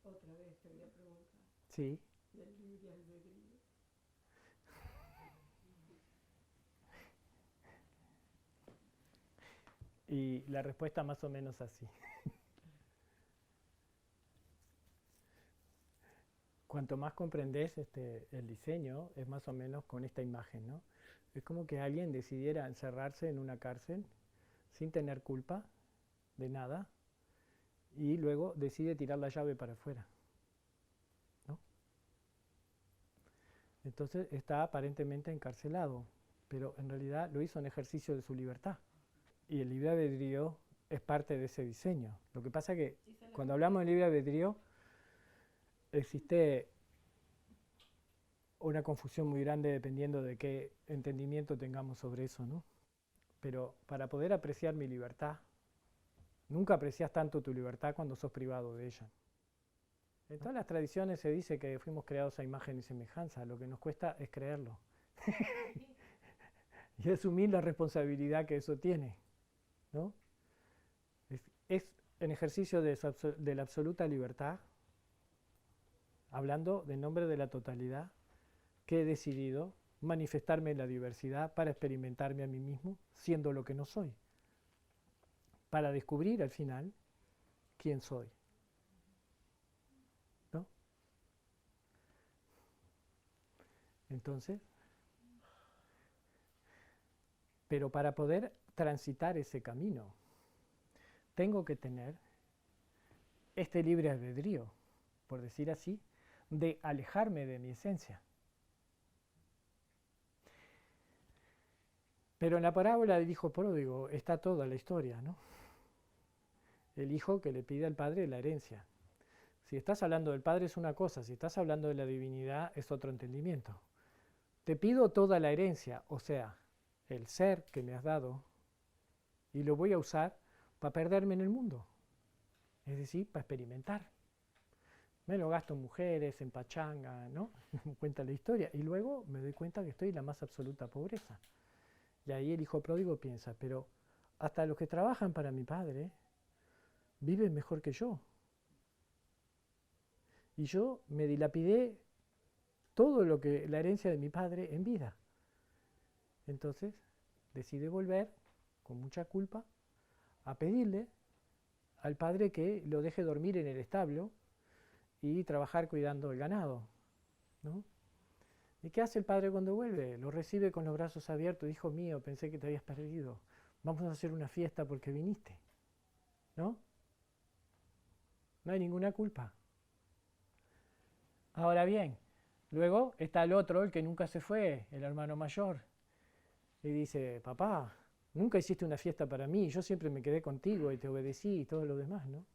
Otra vez te voy a preguntar Sí. del libre albedrío. Y la respuesta más o menos así. Cuanto más comprendes el diseño, es más o menos con esta imagen, ¿no? Es como que alguien decidiera encerrarse en una cárcel sin tener culpa de nada y luego decide tirar la llave para afuera, ¿no? Entonces está aparentemente encarcelado, pero en realidad lo hizo en ejercicio de su libertad. Y el libre albedrío es parte de ese diseño. Lo que pasa es que cuando hablamos de libre albedrío existe una confusión muy grande dependiendo de qué entendimiento tengamos sobre eso, ¿no? Pero para poder apreciar mi libertad, nunca aprecias tanto tu libertad cuando sos privado de ella. En todas las tradiciones se dice que fuimos creados a imagen y semejanza, lo que nos cuesta es creerlo y asumir la responsabilidad que eso tiene, ¿no? Es en ejercicio de la absoluta libertad, hablando del nombre de la totalidad, que he decidido manifestarme en la diversidad para experimentarme a mí mismo siendo lo que no soy, para descubrir al final quién soy, ¿no? Entonces, pero para poder transitar ese camino, tengo que tener este libre albedrío, por decir así, de alejarme de mi esencia. Pero en la parábola del hijo pródigo está toda la historia, ¿no? El hijo que le pide al padre la herencia. Si estás hablando del padre es una cosa, si estás hablando de la divinidad es otro entendimiento. Te pido toda la herencia, o sea, el ser que me has dado, y lo voy a usar para perderme en el mundo, es decir, para experimentar. Me lo gasto en mujeres, en pachanga, ¿no? Cuenta la historia, y luego me doy cuenta que estoy en la más absoluta pobreza. Y ahí el hijo pródigo piensa, pero hasta los que trabajan para mi padre viven mejor que yo. Y yo me dilapidé todo lo que la herencia de mi padre en vida. Entonces decide volver con mucha culpa a pedirle al padre que lo deje dormir en el establo y trabajar cuidando el ganado, ¿no? ¿Y qué hace el padre cuando vuelve? Lo recibe con los brazos abiertos. Hijo mío, pensé que te habías perdido. Vamos a hacer una fiesta porque viniste, ¿no? No hay ninguna culpa. Ahora bien, luego está el otro, el que nunca se fue, el hermano mayor, y dice, papá, nunca hiciste una fiesta para mí, yo siempre me quedé contigo y te obedecí y todo lo demás, ¿no?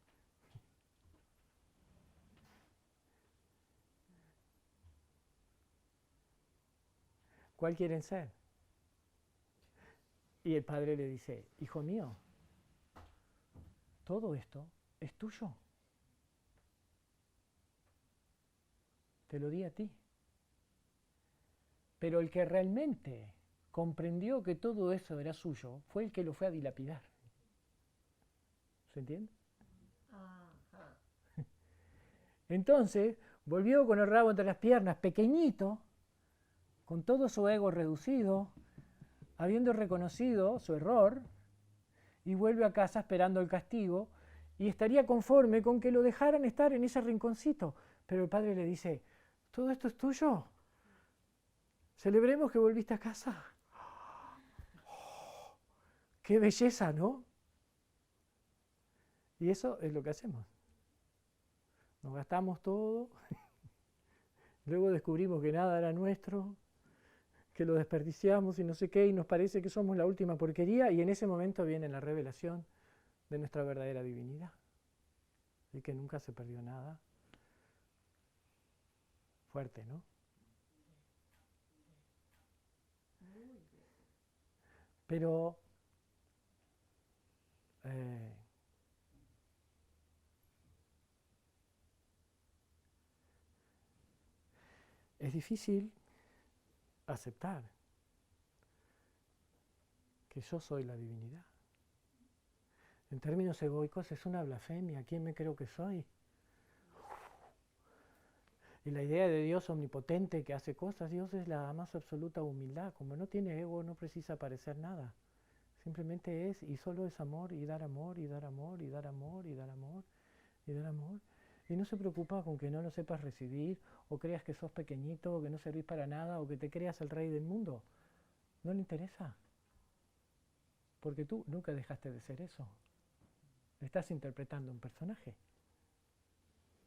¿Cuál quieren ser? Y el padre le dice, hijo mío, todo esto es tuyo, te lo di a ti. Pero el que realmente comprendió que todo eso era suyo fue el que lo fue a dilapidar. ¿Se entiende? Ajá. Entonces volvió con el rabo entre las piernas, pequeñito, con todo su ego reducido, habiendo reconocido su error, y vuelve a casa esperando el castigo, y estaría conforme con que lo dejaran estar en ese rinconcito. Pero el padre le dice, ¿todo esto es tuyo? Celebremos que volviste a casa. ¡Qué belleza!, ¿no? Y eso es lo que hacemos. Nos gastamos todo, luego descubrimos que nada era nuestro, que lo desperdiciamos y no sé qué, y nos parece que somos la última porquería, y en ese momento viene la revelación de nuestra verdadera divinidad, y que nunca se perdió nada. Fuerte, ¿no? Muy bien. Pero eh, es difícil aceptar que yo soy la divinidad. En términos egoicos es una blasfemia. ¿Quién me creo que soy? Y la idea de Dios omnipotente que hace cosas, Dios es la más absoluta humildad. Como no tiene ego, no precisa parecer nada. Simplemente es y solo es amor y dar amor y dar amor y dar amor y dar amor y dar amor. Y no se preocupa con que no lo sepas recibir o creas que sos pequeñito o que no servís para nada o que te creas el rey del mundo. No le interesa. Porque tú nunca dejaste de ser eso. Estás interpretando un personaje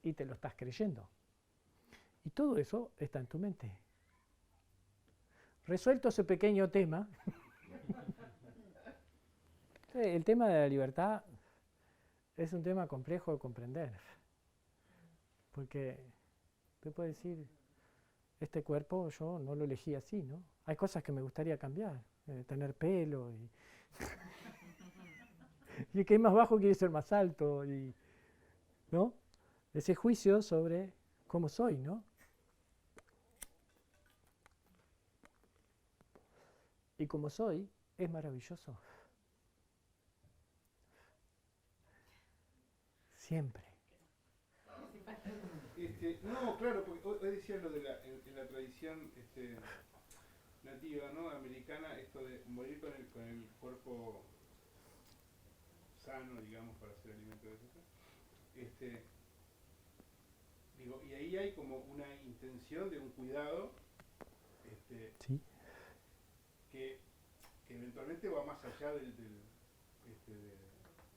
y te lo estás creyendo. Y todo eso está en tu mente. Resuelto ese pequeño tema, el tema de la libertad es un tema complejo de comprender. Porque te puedo decir, este cuerpo yo no lo elegí así, ¿no? Hay cosas que me gustaría cambiar, tener pelo y y el que es más bajo quiere ser más alto, y, ¿no? Ese juicio sobre cómo soy, ¿no? Y como soy, es maravilloso. Siempre. No, claro, porque hoy decía lo de en la tradición nativa, ¿no? Americana, esto de morir con el cuerpo sano, digamos, para hacer alimento de eso. Digo, y ahí hay como una intención de un cuidado Sí. que eventualmente va más allá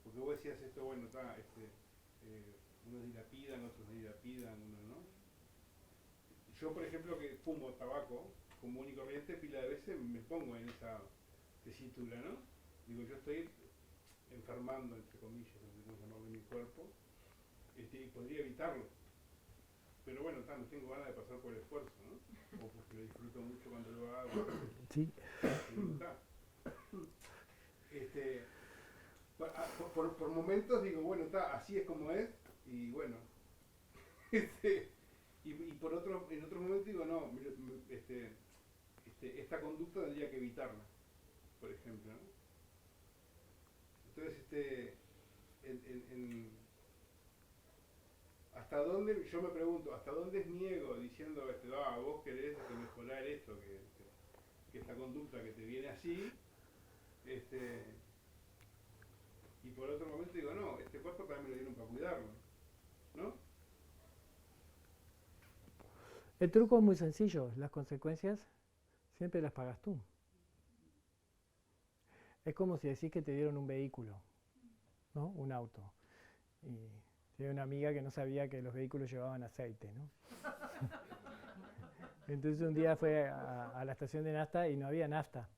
porque vos decías esto, bueno, está, unos dilapidan, otros no dilapidan, uno no. Yo, por ejemplo, que fumo tabaco común y corriente, pila de veces me pongo en esa tesitura, ¿no? Digo, yo estoy enfermando, entre comillas, no sé cómo llamarlo, mi cuerpo, y podría evitarlo. Pero bueno, no tengo ganas de pasar por el esfuerzo, ¿no? O porque lo disfruto mucho cuando lo hago. Sí. Por momentos digo, bueno, así es como es, y bueno. Y en otro momento digo, no, esta conducta tendría que evitarla, por ejemplo, ¿no? Entonces, ¿hasta dónde, yo me pregunto, hasta dónde es mi ego diciendo, vos querés mejorar esto, que esta conducta que te viene así, y por otro momento digo, no, este cuerpo también me lo dieron para cuidarlo, ¿no? El truco es muy sencillo, las consecuencias siempre las pagas tú. Es como si decís que te dieron un vehículo, ¿no? Un auto. Y tenía una amiga que no sabía que los vehículos llevaban aceite, ¿no? Entonces un día fue a la estación de nafta y no había nafta.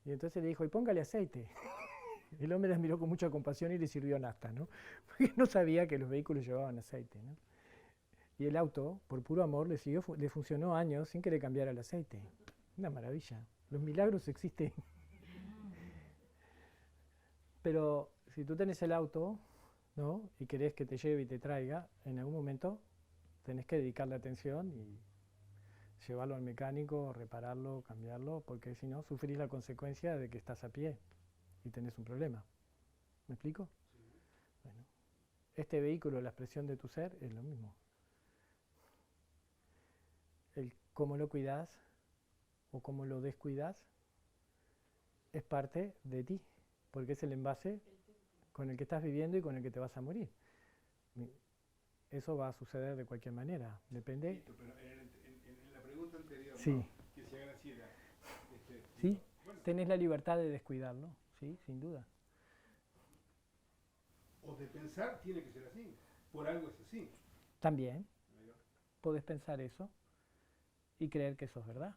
Y entonces le dijo, y póngale aceite. El hombre las miró con mucha compasión y le sirvió nafta, ¿no? Porque no sabía que los vehículos llevaban aceite, ¿no? Y el auto, por puro amor, le funcionó años sin que le cambiara el aceite. Una maravilla. Los milagros existen. Pero si tú tenés el auto, ¿no? Y querés que te lleve y te traiga, en algún momento tenés que dedicarle atención y llevarlo al mecánico, repararlo, cambiarlo, porque si no, sufrís la consecuencia de que estás a pie y tenés un problema. ¿Me explico? Sí. Bueno, este vehículo, la expresión de tu ser, es lo mismo. El cómo lo cuidás o cómo lo descuidás es parte de ti, porque es el envase con el que estás viviendo y con el que te vas a morir. Eso va a suceder de cualquier manera, depende. Listo, pero en la pregunta anterior, Sí. ¿no? Que se haga así era, Sí, bueno, tenés la libertad de descuidarlo, sí, sin duda. O de pensar tiene que ser así, por algo es así. También podés pensar eso y creer que eso es verdad.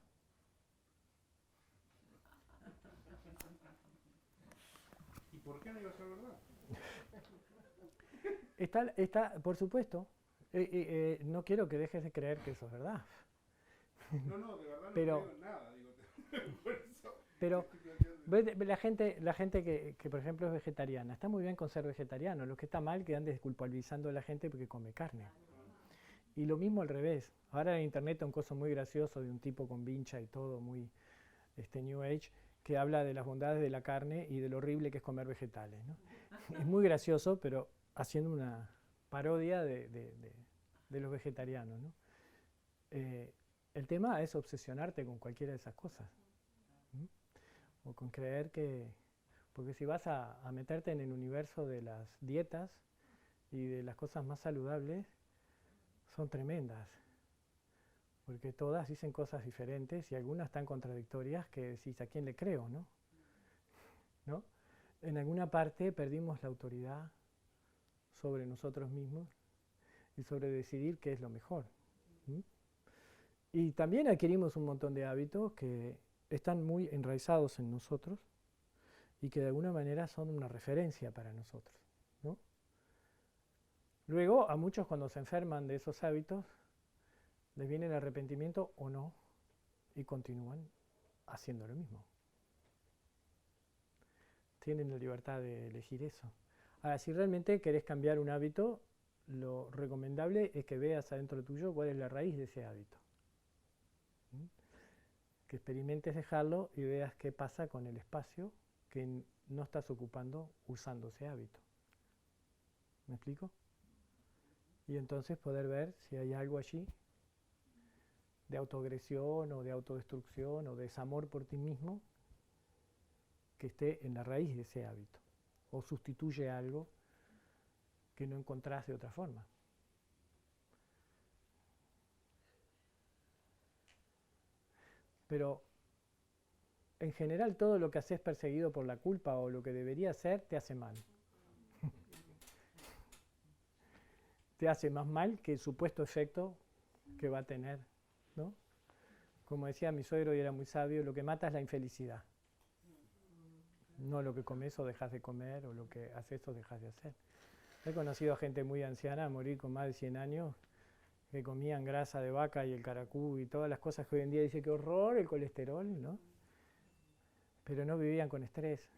¿Y por qué no iba a ser verdad? Está, por supuesto, no quiero que dejes de creer que eso es verdad. No, de verdad no pero, creo en nada, digo, por eso. Pero la gente que, por ejemplo, es vegetariana, está muy bien con ser vegetariano, lo que está mal que andes desculpabilizando a la gente porque come carne. Y lo mismo al revés. Ahora en internet hay un coso muy gracioso de un tipo con vincha y todo, muy New Age, que habla de las bondades de la carne y de lo horrible que es comer vegetales, ¿no? Es muy gracioso, pero haciendo una parodia de los vegetarianos, ¿no? el tema es obsesionarte con cualquiera de esas cosas. ¿M? O con creer que... Porque si vas a meterte en el universo de las dietas y de las cosas más saludables, son tremendas. Porque todas dicen cosas diferentes y algunas tan contradictorias que decís, ¿a quién le creo, no? ¿No? En alguna parte perdimos la autoridad sobre nosotros mismos y sobre decidir qué es lo mejor. ¿M? Y también adquirimos un montón de hábitos que están muy enraizados en nosotros y que de alguna manera son una referencia para nosotros, ¿no? Luego, a muchos cuando se enferman de esos hábitos, les viene el arrepentimiento o no, y continúan haciendo lo mismo. Tienen la libertad de elegir eso. Ahora, si realmente querés cambiar un hábito, lo recomendable es que veas adentro tuyo cuál es la raíz de ese hábito. ¿Mm? Que experimentes dejarlo y veas qué pasa con el espacio que no estás ocupando usando ese hábito. ¿Me explico? Y entonces poder ver si hay algo allí de autoagresión o de autodestrucción o de desamor por ti mismo que esté en la raíz de ese hábito o sustituye algo que no encontrás de otra forma. Pero en general todo lo que haces perseguido por la culpa o lo que debería hacer te hace mal. Te hace más mal que el supuesto efecto que va a tener, ¿no? Como decía mi suegro y era muy sabio, lo que mata es la infelicidad. No lo que comes o dejas de comer o lo que haces o dejas de hacer. He conocido a gente muy anciana morir con más de 100 años que comían grasa de vaca y el caracú y todas las cosas que hoy en día dice que horror el colesterol, ¿no? Pero no vivían con estrés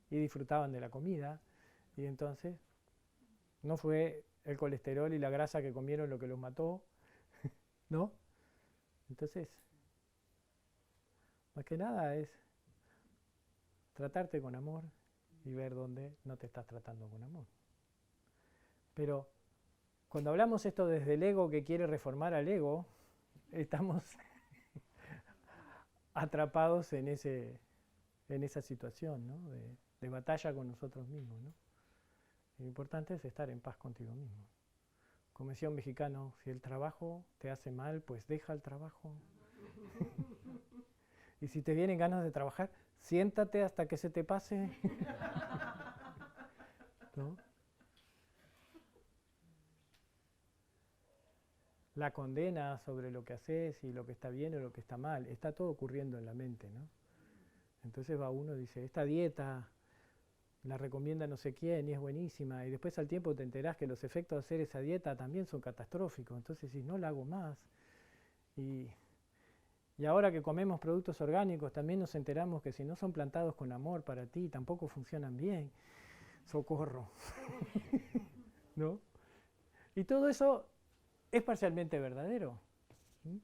y disfrutaban de la comida y entonces no fue el colesterol y la grasa que comieron lo que los mató, ¿no? Entonces, más que nada es tratarte con amor y ver dónde no te estás tratando con amor. Pero cuando hablamos esto desde el ego que quiere reformar al ego, estamos atrapados en esa situación, ¿no? de batalla con nosotros mismos, ¿no? Lo importante es estar en paz contigo mismo. Como decía un mexicano, si el trabajo te hace mal, pues deja el trabajo. Y si te vienen ganas de trabajar, siéntate hasta que se te pase. ¿No? La condena sobre lo que haces y lo que está bien o lo que está mal, está todo ocurriendo en la mente, ¿no? Entonces va uno y dice, esta dieta la recomienda no sé quién y es buenísima, y después al tiempo te enterás que los efectos de hacer esa dieta también son catastróficos, entonces decís, no la hago más. Y ahora que comemos productos orgánicos también nos enteramos que si no son plantados con amor para ti, tampoco funcionan bien. Socorro. ¿No? Y todo eso es parcialmente verdadero. ¿Mm?